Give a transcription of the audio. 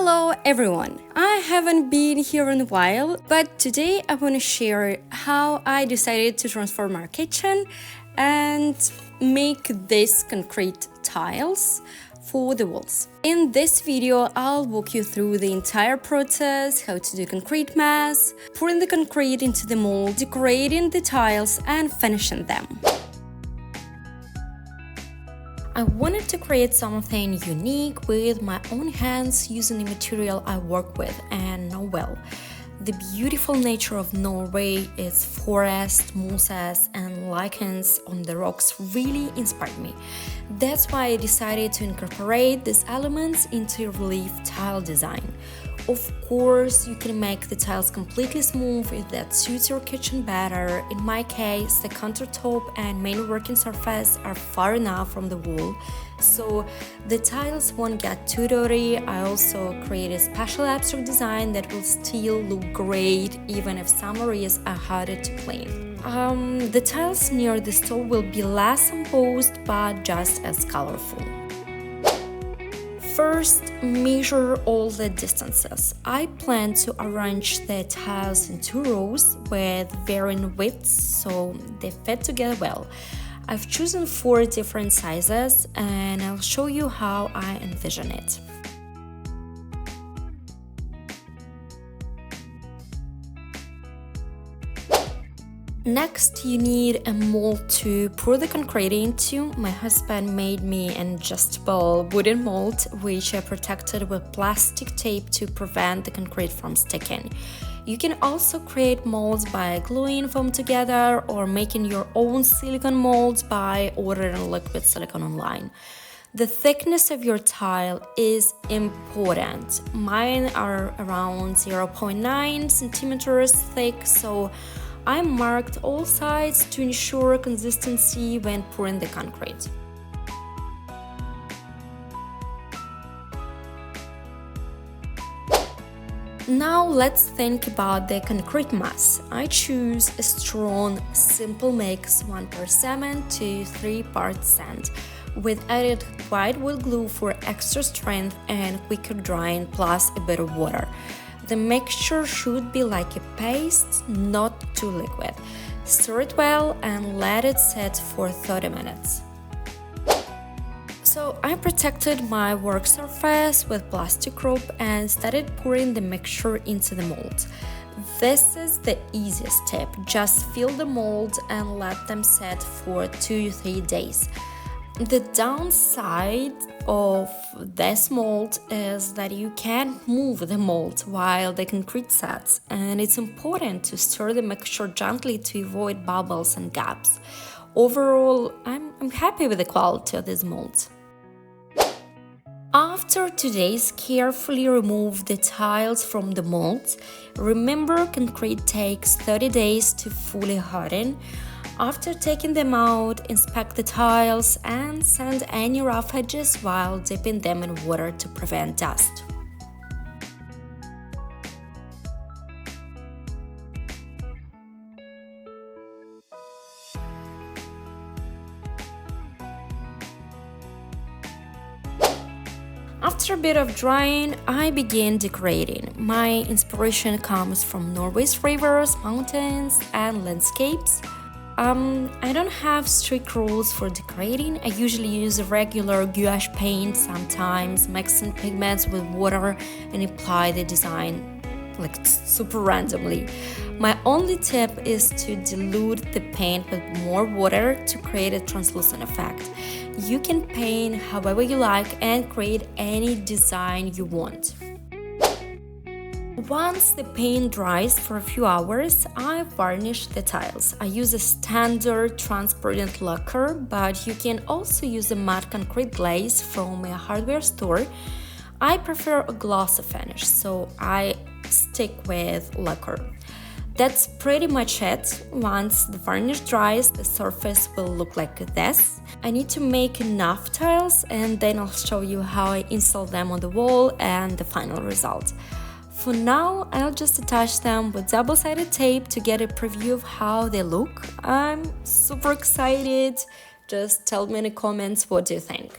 Hello everyone! I haven't been here in a while, but today I want to share how I decided to transform our kitchen and make these concrete tiles for the walls. In this video, I'll walk you through the entire process, how to do concrete mass, pouring the concrete into the mold, decorating the tiles and finishing them. I wanted to create something unique with my own hands using the material I work with and know well. The beautiful nature of Norway, its forests, mosses and lichens on the rocks really inspired me. That's why I decided to incorporate these elements into relief tile design. Of course, you can make the tiles completely smooth if that suits your kitchen better. In my case, the countertop and main working surface are far enough from the wall, so the tiles won't get too dirty. I also created a special abstract design that will still look great even if some areas are harder to clean. The tiles near the stove will be less embossed but just as colorful. First, measure all the distances. I plan to arrange the tiles in 2 rows with varying widths so they fit together well. I've chosen 4 different sizes and I'll show you how I envision it. Next, you need a mold to pour the concrete into. My husband made me an adjustable wooden mold, which I protected with plastic tape to prevent the concrete from sticking. You can also create molds by gluing them together or making your own silicone molds by ordering liquid silicone online. The thickness of your tile is important. Mine are around 0.9 centimeters thick, so I marked all sides to ensure consistency when pouring the concrete. Now let's think about the concrete mass. I choose a strong, simple mix 1 part cement to 3 parts sand, with added white wood glue for extra strength and quicker drying plus a bit of water. The mixture should be like a paste, not too liquid. Stir it well and let it set for 30 minutes. So I protected my work surface with plastic rope and started pouring the mixture into the mold. This is the easiest step. Just fill the mold and let them set for 2 to 3 days. The downside of this mold is that you can't move the mold while the concrete sets, and it's important to stir the mixture gently to avoid bubbles and gaps. Overall, I'm happy with the quality of these molds. After 2 days, carefully remove the tiles from the molds. Remember, concrete takes 30 days to fully harden. After taking them out, inspect the tiles and sand any rough edges while dipping them in water to prevent dust. After a bit of drying, I began decorating. My inspiration comes from Norway's rivers, mountains, and landscapes. I don't have strict rules for decorating. I usually use a regular gouache paint, sometimes mixing pigments with water and apply the design like super randomly. My only tip is to dilute the paint with more water to create a translucent effect. You can paint however you like and create any design you want. Once the paint dries for a few hours, I varnish the tiles. I use a standard transparent lacquer, but you can also use a matte concrete glaze from a hardware store. I prefer a glossy finish, so I stick with lacquer. That's pretty much it. Once the varnish dries, the surface will look like this. I need to make enough tiles and then I'll show you how I install them on the wall and the final result. For now, I'll just attach them with double-sided tape to get a preview of how they look. I'm super excited. Just tell me in the comments what do you think.